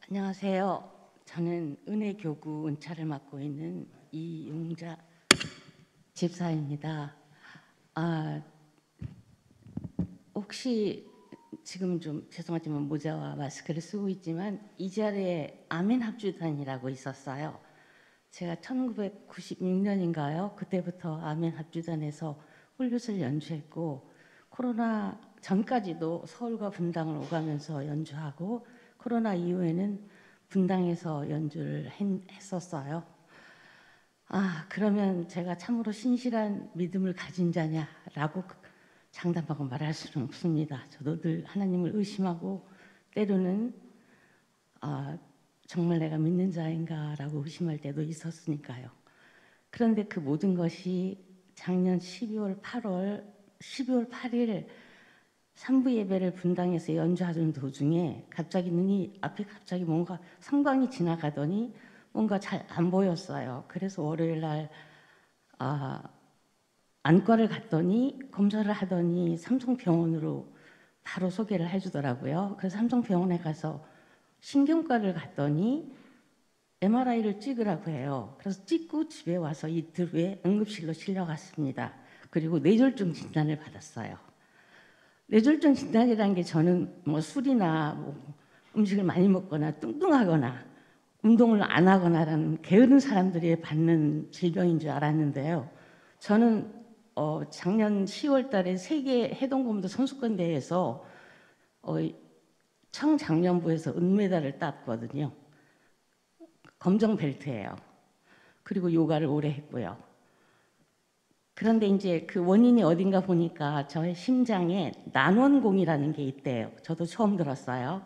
안녕하세요. 저는 은혜교구 은차를 맡고 있는 이용자 집사입니다. 혹시 지금 좀 죄송하지만 모자와 마스크를 쓰고 있지만 이 자리에 아멘 합주단이라고 있었어요. 제가 1996년인가요? 그때부터 아멘 합주단에서 홀룻을 연주했고 코로나 전까지도 서울과 분당을 오가면서 연주하고 코로나 이후에는 분당에서 연주를 했었어요. 그러면 제가 참으로 신실한 믿음을 가진 자냐라고 장담하고 말할 수는 없습니다. 저도 늘 하나님을 의심하고 때로는 정말 내가 믿는 자인가라고 의심할 때도 있었으니까요. 그런데 그 모든 것이 작년 12월 8일 산부 예배를 분당에서 연주하던 도중에 갑자기 앞에 갑자기 뭔가 성광이 지나가더니 뭔가 잘 안 보였어요. 그래서 월요일 날 안과를 갔더니 검사를 하더니 삼성병원으로 바로 소개를 해주더라고요. 그래서 삼성병원에 가서 신경과를 갔더니 MRI를 찍으라고 해요. 그래서 찍고 집에 와서 이틀 후에 응급실로 실려갔습니다. 그리고 뇌졸중 진단을 받았어요. 뇌졸중 진단이라는 게 저는 뭐 술이나 뭐 음식을 많이 먹거나 뚱뚱하거나 운동을 안 하거나라는 게으른 사람들이 받는 질병인 줄 알았는데요. 저는 작년 10월 달에 세계 해동검도 선수권 대회에서 청장년부에서 은메달을 땄거든요. 검정 벨트예요. 그리고 요가를 오래 했고요. 그런데 이제 그 원인이 어딘가 보니까 저의 심장에 난원공이라는 게 있대요. 저도 처음 들었어요.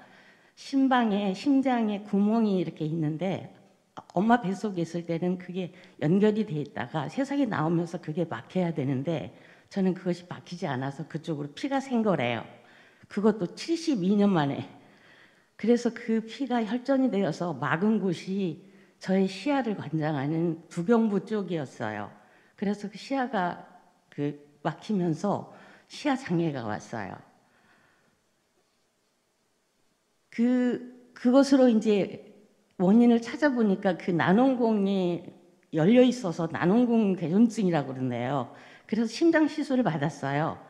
심장에 구멍이 이렇게 있는데 엄마 뱃속에 있을 때는 그게 연결이 돼 있다가 세상에 나오면서 그게 막혀야 되는데 저는 그것이 막히지 않아서 그쪽으로 피가 샌 거래요. 그것도 72년 만에. 그래서 그 피가 혈전이 되어서 막은 곳이 저의 시야를 관장하는 두경부 쪽이었어요. 그래서 그 시야가 막히면서 시야 장애가 왔어요. 그것으로 이제 원인을 찾아보니까 그 난원공이 열려 있어서 난원공 개존증이라고 그러네요. 그래서 심장 시술을 받았어요.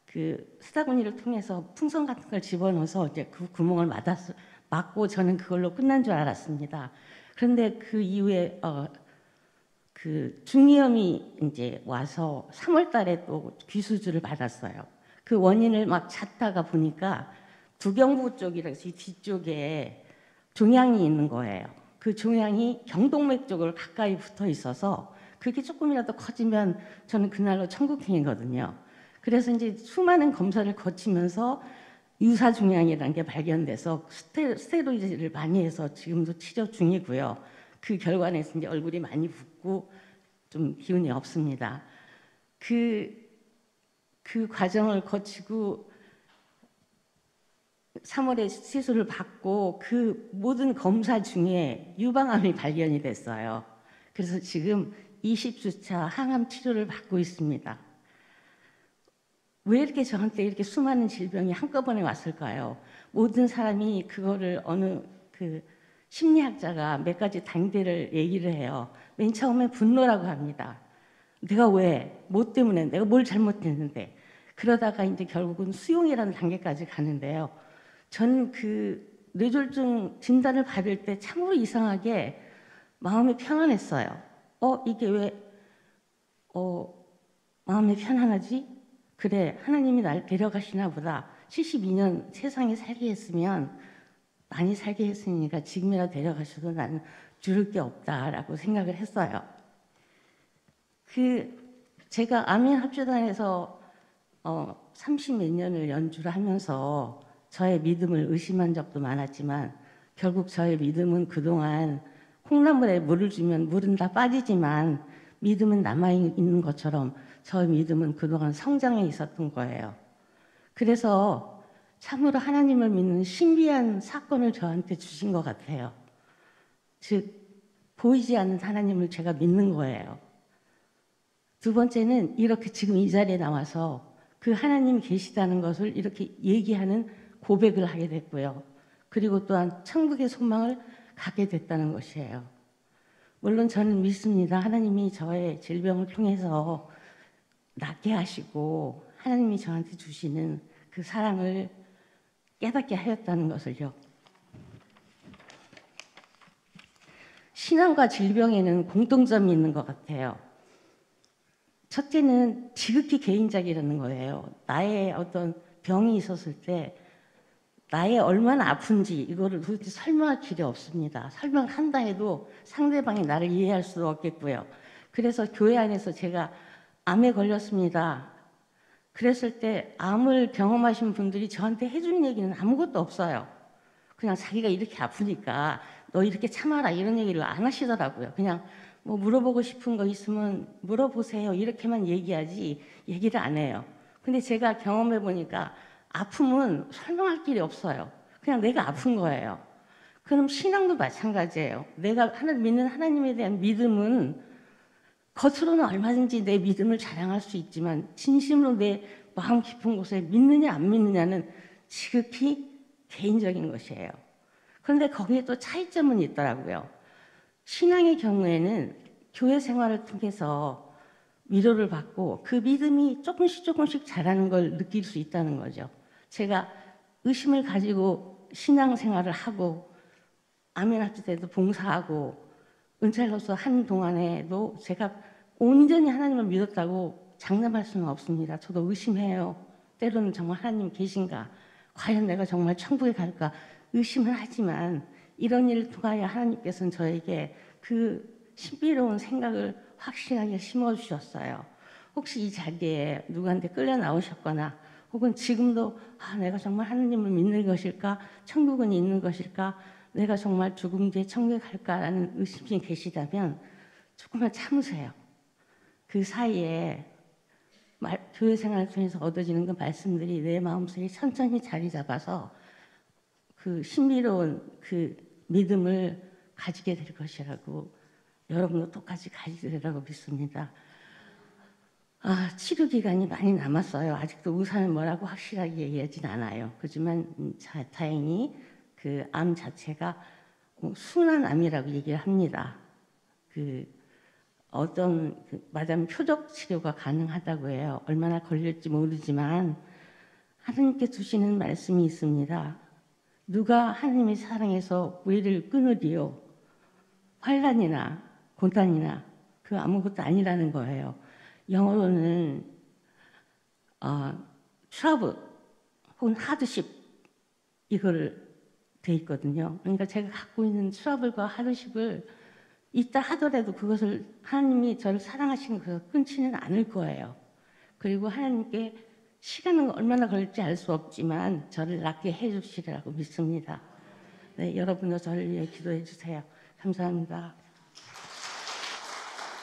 그 스타구니를 통해서 풍선 같은 걸 집어넣어서 이제 그 구멍을 막고 저는 그걸로 끝난 줄 알았습니다. 그런데 그 이후에 그 중이염이 이제 와서 3월 달에 또 귀수술을 받았어요. 그 원인을 막 찾다가 보니까 두경부 쪽이라서 이 뒤쪽에 종양이 있는 거예요. 그 종양이 경동맥 쪽을 가까이 붙어 있어서 그게 조금이라도 커지면 저는 그날로 천국행이거든요. 그래서 이제 수많은 검사를 거치면서 유사 종양이라는 게 발견돼서 스테로이드를 많이 해서 지금도 치료 중이고요. 그 결과에서 이제 얼굴이 많이 붓고 좀 기운이 없습니다. 그 과정을 거치고 3월에 시술을 받고 그 모든 검사 중에 유방암이 발견이 됐어요. 그래서 지금 20주차 항암 치료를 받고 있습니다. 왜 이렇게 저한테 이렇게 수많은 질병이 한꺼번에 왔을까요? 모든 사람이 그거를 어느 심리학자가 몇 가지 단계를 얘기를 해요. 맨 처음에 분노라고 합니다. 내가 왜? 뭐 때문에? 내가 뭘 잘못했는데? 그러다가 이제 결국은 수용이라는 단계까지 가는데요. 저는 그 뇌졸중 진단을 받을 때 참으로 이상하게 마음이 편안했어요. 이게 왜 마음이 편안하지? 그래, 하나님이 날 데려가시나 보다. 72년 세상에 살게 했으면 많이 살게 했으니까 지금이라도 데려가셔도 나는 줄을 게 없다라고 생각을 했어요. 제가 아멘 합주단에서 30몇 년을 연주를 하면서 저의 믿음을 의심한 적도 많았지만 결국 저의 믿음은 그동안 콩나물에 물을 주면 물은 다 빠지지만 믿음은 남아있는 것처럼 저의 믿음은 그동안 성장해 있었던 거예요. 그래서 참으로 하나님을 믿는 신비한 사건을 저한테 주신 것 같아요. 즉 보이지 않는 하나님을 제가 믿는 거예요. 두 번째는 이렇게 지금 이 자리에 나와서 그 하나님이 계시다는 것을 이렇게 얘기하는 고백을 하게 됐고요. 그리고 또한 천국의 소망을 갖게 됐다는 것이에요. 물론 저는 믿습니다. 하나님이 저의 질병을 통해서 낫게 하시고 하나님이 저한테 주시는 그 사랑을 깨닫게 하였다는 것을요. 신앙과 질병에는 공통점이 있는 것 같아요. 첫째는 지극히 개인적이라는 거예요. 나의 어떤 병이 있었을 때 나의 얼마나 아픈지 이거를 도대체 설명할 길이 없습니다. 설명을 한다 해도 상대방이 나를 이해할 수도 없겠고요. 그래서 교회 안에서 제가 암에 걸렸습니다. 그랬을 때 암을 경험하신 분들이 저한테 해주는 얘기는 아무것도 없어요. 그냥 자기가 이렇게 아프니까 너 이렇게 참아라 이런 얘기를 안 하시더라고요. 그냥 뭐 물어보고 싶은 거 있으면 물어보세요 이렇게만 얘기하지 얘기를 안 해요. 근데 제가 경험해 보니까 아픔은 설명할 길이 없어요. 그냥 내가 아픈 거예요. 그럼 신앙도 마찬가지예요. 내가 믿는 하나님에 대한 믿음은 겉으로는 얼마든지 내 믿음을 자랑할 수 있지만 진심으로 내 마음 깊은 곳에 믿느냐 안 믿느냐는 지극히 개인적인 것이에요. 그런데 거기에 또 차이점은 있더라고요. 신앙의 경우에는 교회 생활을 통해서 위로를 받고 그 믿음이 조금씩 자라는 걸 느낄 수 있다는 거죠. 제가 의심을 가지고 신앙생활을 하고 아멘학교 때도 봉사하고 은찰로서 한 동안에도 제가 온전히 하나님을 믿었다고 장담할 수는 없습니다. 저도 의심해요. 때로는 정말 하나님 계신가? 과연 내가 정말 천국에 갈까? 의심을 하지만 이런 일을 통하여 하나님께서는 저에게 그 신비로운 생각을 확실하게 심어주셨어요. 혹시 이 자리에 누구한테 끌려 나오셨거나 혹은 지금도 내가 정말 하나님을 믿는 것일까? 천국은 있는 것일까? 내가 정말 죽음 뒤에 천국에 갈까라는 의심이 계시다면 조금만 참으세요. 그 사이에 교회 생활을 통해서 얻어지는 그 말씀들이 내 마음속에 천천히 자리 잡아서 그 신비로운 그 믿음을 가지게 될 것이라고 여러분도 똑같이 가지게 되라고 믿습니다. 치료 기간이 많이 남았어요. 아직도 의사는 뭐라고 확실하게 얘기하진 않아요. 그렇지만 다행히 그 암 자체가 순한 암이라고 얘기를 합니다. 말하자면 표적 치료가 가능하다고 해요. 얼마나 걸릴지 모르지만 하나님께 주시는 말씀이 있습니다. 누가 하나님의 사랑에서 외를 끊으리요? 환난이나 고난이나 그 아무것도 아니라는 거예요. 영어로는 트러블 혹은 하드십 이거를 돼 있거든요. 그러니까 제가 갖고 있는 트러블과 하드십을 있다 하더라도 그것을 하나님이 저를 사랑하시는 것을 끊지는 않을 거예요. 그리고 하나님께 시간은 얼마나 걸릴지 알 수 없지만 저를 낫게 해주시리라고 믿습니다. 네, 여러분도 저를 위해 기도해 주세요. 감사합니다.